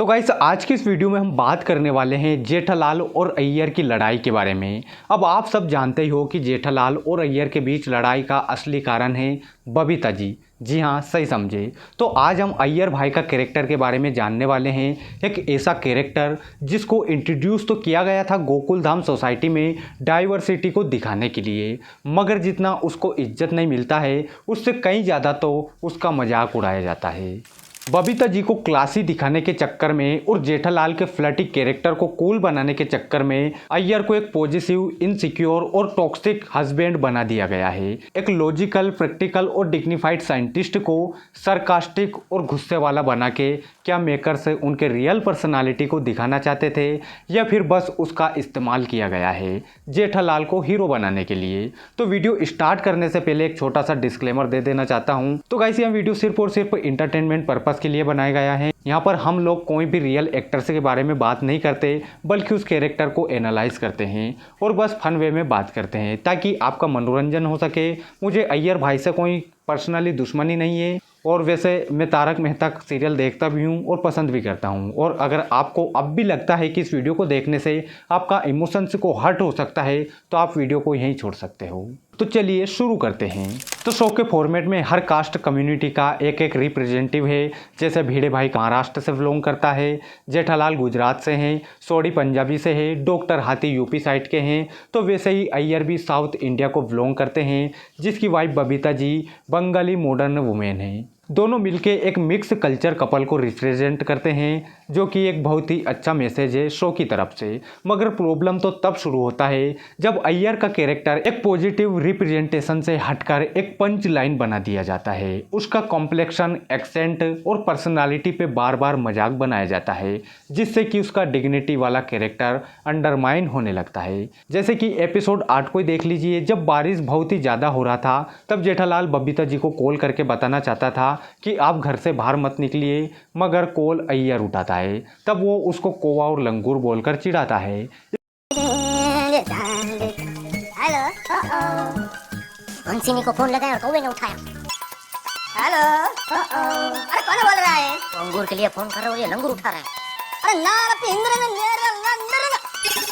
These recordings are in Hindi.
तो गाइस आज की इस वीडियो में हम बात करने वाले हैं जेठालाल और अय्यर की लड़ाई के बारे में। अब आप सब जानते ही हो कि जेठालाल और अय्यर के बीच लड़ाई का असली कारण है बबीता जी। जी हाँ, सही समझे। तो आज हम अय्यर भाई का कैरेक्टर के बारे में जानने वाले हैं। एक ऐसा कैरेक्टर जिसको इंट्रोड्यूस तो किया गया था गोकुल धाम सोसाइटी में डाइवर्सिटी को दिखाने के लिए, मगर जितना उसको इज्जत नहीं मिलता है उससे कहीं ज़्यादा तो उसका मजाक उड़ाया जाता है। बबीता जी को क्लासी दिखाने के चक्कर में और जेठालाल के फ्लर्टी कैरेक्टर को कूल बनाने के चक्कर में अय्यर को एक पॉजिटिव, इनसिक्योर और टॉक्सिक हस्बैंड बना दिया गया है। एक लॉजिकल, प्रैक्टिकल और डिग्निफाइड साइंटिस्ट को सरकास्टिक और गुस्से वाला बना के क्या मेकर्स उनके रियल पर्सनालिटी को दिखाना चाहते थे या फिर बस उसका इस्तेमाल किया गया है जेठालाल को हीरो बनाने के लिए। तो वीडियो स्टार्ट करने से पहले एक छोटा सा डिस्क्लेमर दे देना चाहता हूँ। तो गाइस यह वीडियो सिर्फ और सिर्फ इंटरटेनमेंट पर्पस के लिए बनाया गया है। यहाँ पर हम लोग कोई भी रियल एक्टर के बारे में बात नहीं करते, बल्कि उस कैरेक्टर को एनालाइज करते हैं और बस फन वे में बात करते हैं ताकि आपका मनोरंजन हो सके। मुझे अय्यर भाई से कोई पर्सनली दुश्मनी नहीं है और वैसे मैं तारक मेहता सीरियल देखता भी हूँ और पसंद भी करता हूँ। और अगर आपको अब भी लगता है कि इस वीडियो को देखने से आपका इमोशंस को हर्ट हो सकता है तो आप वीडियो को यहीं छोड़ सकते हो। तो चलिए शुरू करते हैं। तो शो के फॉर्मेट में हर कास्ट कम्युनिटी का एक एक रिप्रेजेंटेटिव है। जैसे भिड़े भाई महाराष्ट्र से बिलोंग करता है, जेठालाल गुजरात से हैं, सोडी पंजाबी से है, डॉक्टर हाथी यूपी साइड के हैं। तो वैसे ही अय्यर भी साउथ इंडिया को बिलोंग करते हैं, जिसकी wife Babita ji Bengali modern women है। दोनों मिलके एक मिक्स कल्चर कपल को रिप्रेजेंट करते हैं, जो कि एक बहुत ही अच्छा मैसेज है शो की तरफ से। मगर प्रॉब्लम तो तब शुरू होता है जब अय्यर का कैरेक्टर एक पॉजिटिव रिप्रेजेंटेशन से हटकर एक पंच लाइन बना दिया जाता है। उसका कॉम्प्लेक्शन, एक्सेंट और पर्सनालिटी पे बार बार मजाक बनाया जाता है, जिससे कि उसका डिग्निटी वाला कैरेक्टर अंडरमाइन होने लगता है। जैसे कि एपिसोड 8 को ही देख लीजिए। जब बारिश बहुत ही ज़्यादा हो रहा था तब जेठालाल बबीता जी को कॉल करके बताना चाहता था कि आप घर से बाहर मत निकलिए, मगर कॉल अय्यर उठाता है। तब वो उसको कौवा और लंगूर बोलकर चिढ़ाता है। हेलो, हंसिनी को फोन लगाया और कौवे ने उठाया। हेलो, अरे कौन बोल रहा है? अंगूर के लिए फोन कर रहा है, ये लंगूर उठा रहा है। अरे ना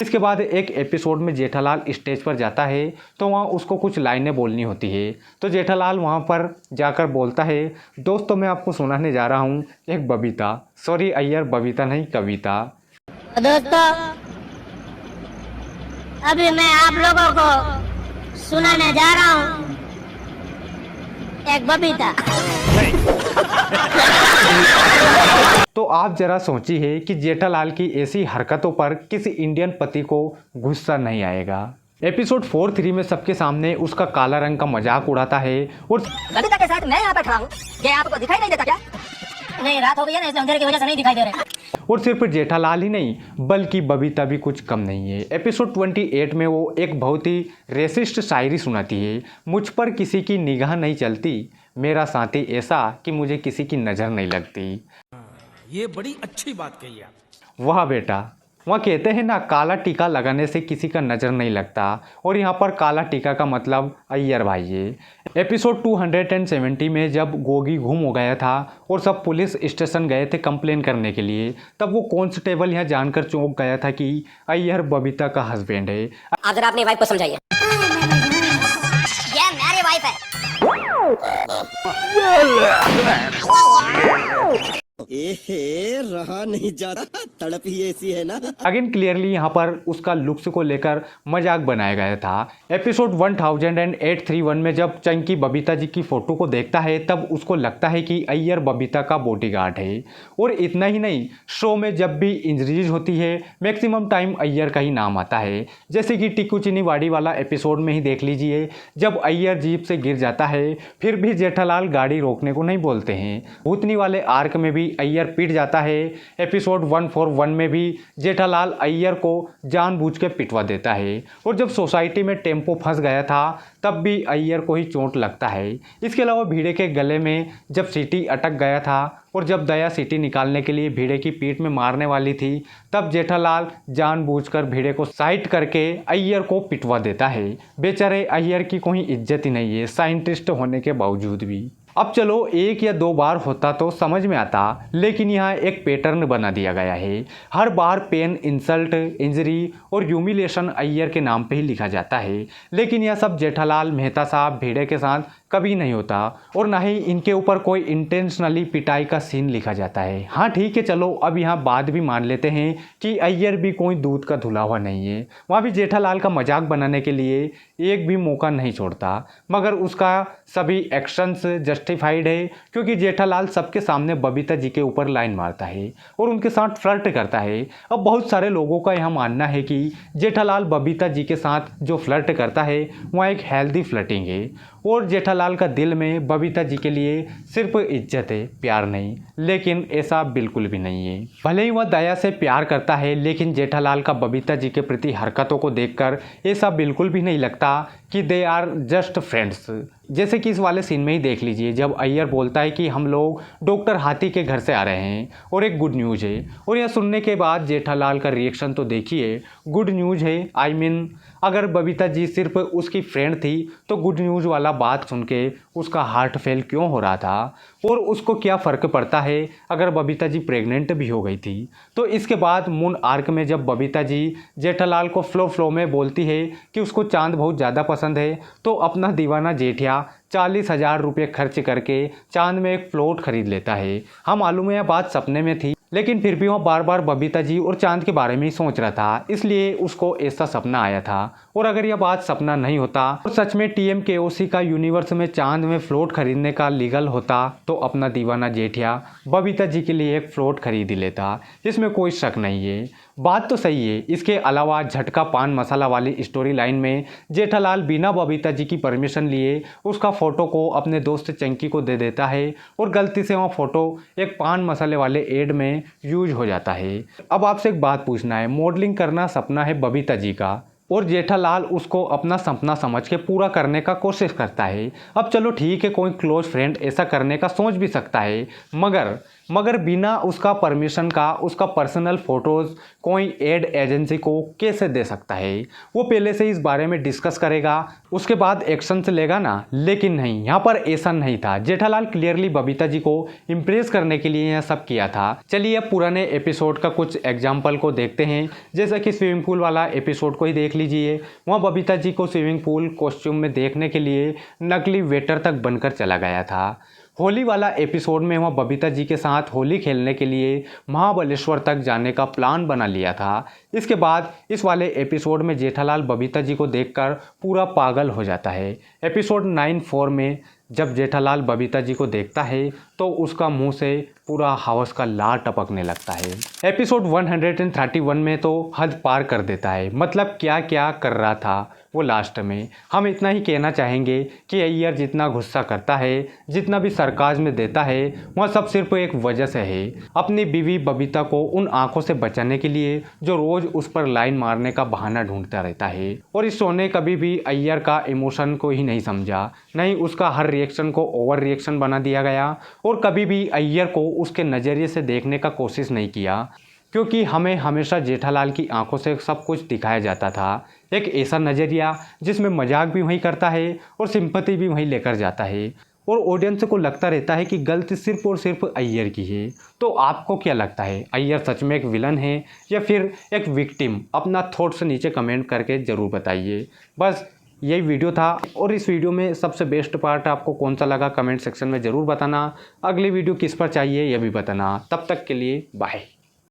इसके बाद एक एपिसोड में जेठालाल स्टेज पर जाता है तो वहाँ उसको कुछ लाइनें बोलनी होती है। तो जेठालाल वहाँ पर जाकर बोलता है, दोस्तों मैं आपको सुनाने जा रहा हूँ एक बबीता। सॉरी अय्यर, बबीता नहीं कविता। दोस्तों, अभी मैं आप लोगों को सुनाने जा रहा हूँ एक बबीता। तो आप जरा सोचिए कि जेठालाल की ऐसी हरकतों पर किसी इंडियन पति को गुस्सा नहीं आएगा। एपिसोड 4-3 में सबके सामने उसका काला रंग का मजाक उड़ाता है और बबीता के साथ मैं यहाँ पर खड़ा हूँ, ये आपको दिखाई नहीं देता क्या? नहीं, रात हो गई है ना, इसलिए अंधेरे की वजह से नहीं दिखाई दे रहे। और सिर्फ जेठालाल ही नहीं बल्कि बबीता भी कुछ कम नहीं है। एपिसोड 28 में वो एक बहुत ही रेसिस्ट शायरी सुनाती है। मुझ पर किसी की निगाह नहीं चलती, मेरा साथी ऐसा कि मुझे किसी की नज़र नहीं लगती। ये बड़ी अच्छी बात कही आप। वाह बेटा, वहाँ कहते हैं ना, काला टीका लगाने से किसी का नज़र नहीं लगता, और यहाँ पर काला टीका का मतलब अय्यर भाई है। एपिसोड 270 में जब गोगी गुम हो गया था और सब पुलिस स्टेशन गए थे कंप्लेन करने के लिए, तब वो कांस्टेबल यहाँ जानकर चौंक गया था कि अय्यर बबीता का हस्बैंड है। आप जरा अपनी वाइफ को समझाइए। ये मेरी वाइफ है। रहा नहीं जाता, तड़प ही ऐसी है ना। अगेन क्लियरली यहाँ पर उसका लुक्स को लेकर मजाक बनाया गया था। एपिसोड 100831 में जब चंकी बबीता जी की फोटो को देखता है तब उसको लगता है कि अय्यर बबीता का बॉडीगार्ड है। और इतना ही नहीं, शो में जब भी इंजरीज होती है मैक्सिमम टाइम अय्यर का ही नाम आता है। जैसे कि टिक्कू चीनी वाड़ी वाला एपिसोड में ही देख लीजिए, जब अय्यर जीप से गिर जाता है फिर भी जेठालाल गाड़ी रोकने को नहीं बोलते हैं। भूतनी वाले आर्क में भी अय्यर पिट जाता है। एपिसोड 141 में भी जेठालाल अय्यर को जानबूझ के पिटवा देता है। और जब सोसाइटी में टेम्पो फंस गया था तब भी अय्यर को ही चोट लगता है। इसके अलावा भिड़े के गले में जब सीटी अटक गया था और जब दया सीटी निकालने के लिए भिड़े की पीठ में मारने वाली थी तब जेठालाल जानबूझकर भिड़े को साइड करके अय्यर को पिटवा देता है। बेचारे अय्यर की कोई इज्जत ही नहीं है साइंटिस्ट होने के बावजूद भी। अब चलो एक या दो बार होता तो समझ में आता, लेकिन यहाँ एक पैटर्न बना दिया गया है। हर बार पेन, इंसल्ट, इंजरी और ह्यूमिलेशन अय्यर के नाम पे ही लिखा जाता है, लेकिन यह सब जेठालाल मेहता साहब भिड़े के साथ कभी नहीं होता और ना ही इनके ऊपर कोई इंटेंशनली पिटाई का सीन लिखा जाता है। हाँ ठीक है, चलो अब यहाँ बात भी मान लेते हैं कि अय्यर भी कोई दूध का धुला हुआ नहीं है। वहाँ भी जेठालाल का मजाक बनाने के लिए एक भी मौका नहीं छोड़ता, मगर उसका सभी एक्शंस जस्टिफाइड है क्योंकि जेठालाल सबके सामने बबीता जी के ऊपर लाइन मारता है और उनके साथ फ्लर्ट करता है। अब बहुत सारे लोगों का यह मानना है कि जेठालाल बबीता जी के साथ जो फ्लर्ट करता है वह एक हेल्दी फ्लर्टिंग है और जेठालाल का दिल में बबीता जी के लिए सिर्फ इज्जत है, प्यार नहीं। लेकिन ऐसा बिल्कुल भी नहीं है। भले ही वह दया से प्यार करता है, लेकिन जेठालाल का बबीता जी के प्रति हरकतों को देखकर ऐसा बिल्कुल भी नहीं लगता कि दे आर जस्ट फ्रेंड्स। जैसे कि इस वाले सीन में ही देख लीजिए, जब अय्यर बोलता है कि हम लोग डॉक्टर हाथी के घर से आ रहे हैं और एक गुड न्यूज़ है, और यह सुनने के बाद जेठालाल का रिएक्शन तो देखिए, गुड न्यूज़ है। आई मीन अगर बबीता जी सिर्फ उसकी फ्रेंड थी तो गुड न्यूज़ वाला बात सुन के उसका हार्ट फेल क्यों हो रहा था, और उसको क्या फ़र्क पड़ता है अगर बबीता जी प्रेग्नेंट भी हो गई थी। तो इसके बाद मून आर्क में जब बबीता जी जेठालाल को फ्लो में बोलती है कि उसको चांद बहुत ज़्यादा पसंद है, तो अपना दीवाना जेठिया 40,000 रुपये खर्च करके चांद में एक फ्लोट खरीद लेता है। हाँ मालूम है यह बात सपने में थी, लेकिन फिर भी वह बार बार बबीता जी और चांद के बारे में ही सोच रहा था, इसलिए उसको ऐसा सपना आया था। और अगर यह बात सपना नहीं होता और सच में TMKOC का यूनिवर्स में चांद में फ्लोट खरीदने का लीगल होता, तो अपना दीवाना जेठिया बबीता जी के लिए एक फ्लोट खरीद ही लेता, इसमें कोई शक नहीं है। बात तो सही है। इसके अलावा झटका पान मसाला वाली स्टोरी लाइन में जेठालाल बिना बबीता जी की परमिशन लिए उसका फ़ोटो को अपने दोस्त चंकी को दे देता है और गलती से वह फ़ोटो एक पान मसाले वाले एड में यूज हो जाता है। अब आपसे एक बात पूछना है, मॉडलिंग करना सपना है बबीता जी का और जेठालाल उसको अपना सपना समझ के पूरा करने का कोशिश करता है। अब चलो ठीक है, कोई क्लोज फ्रेंड ऐसा करने का सोच भी सकता है, मगर बिना उसका परमिशन का उसका पर्सनल फ़ोटोज़ कोई एड एजेंसी को कैसे दे सकता है। वो पहले से इस बारे में डिस्कस करेगा, उसके बाद एक्शन से लेगा ना। लेकिन नहीं, यहाँ पर ऐसा नहीं था। जेठालाल क्लियरली बबीता जी को इम्प्रेस करने के लिए यह सब किया था। चलिए अब पुराने एपिसोड का कुछ एग्जाम्पल को देखते हैं, जैसा कि स्विमिंग पूल वाला एपिसोड को ही देख लीजिए। वहाँ बबीता जी को स्विमिंग पूल कॉस्ट्यूम में देखने के लिए नकली वेटर तक बनकर चला गया था। होली वाला एपिसोड में वह बबीता जी के साथ होली खेलने के लिए महाबलेश्वर तक जाने का प्लान बना लिया था। इसके बाद इस वाले एपिसोड में जेठालाल बबीता जी को देखकर पूरा पागल हो जाता है। एपिसोड 9-4 में जब जेठालाल बबीता जी को देखता है तो उसका मुंह से पूरा हवस का लार टपकने लगता है। एपिसोड 131 में तो हद पार कर देता है, मतलब क्या क्या कर रहा था वो लास्ट में। हम इतना ही कहना चाहेंगे कि अय्यर जितना गुस्सा करता है, जितना भी सरकाज़ में देता है, वह सब सिर्फ एक वजह से है, अपनी बीवी बबीता को उन आंखों से बचाने के लिए जो रोज़ उस पर लाइन मारने का बहाना ढूंढता रहता है। और इस शो ने कभी भी अय्यर का इमोशन को ही नहीं समझा, नहीं उसका हर रिएक्शन को ओवर रिएक्शन बना दिया गया, और कभी भी अय्यर को उसके नज़रिए से देखने का कोशिश नहीं किया, क्योंकि हमें हमेशा जेठालाल की आंखों से सब कुछ दिखाया जाता था। एक ऐसा नज़रिया जिसमें मजाक भी वही करता है और सिंपैथी भी वही लेकर जाता है, और ऑडियंस को लगता रहता है कि गलती सिर्फ और सिर्फ अय्यर की है। तो आपको क्या लगता है, अय्यर सच में एक विलन है या फिर एक विक्टिम? अपना थॉट्स नीचे कमेंट करके ज़रूर बताइए। बस यही वीडियो था, और इस वीडियो में सबसे बेस्ट पार्ट आपको कौन सा लगा कमेंट सेक्शन में ज़रूर बताना। अगली वीडियो किस पर चाहिए यह भी बताना। तब तक के लिए बाय।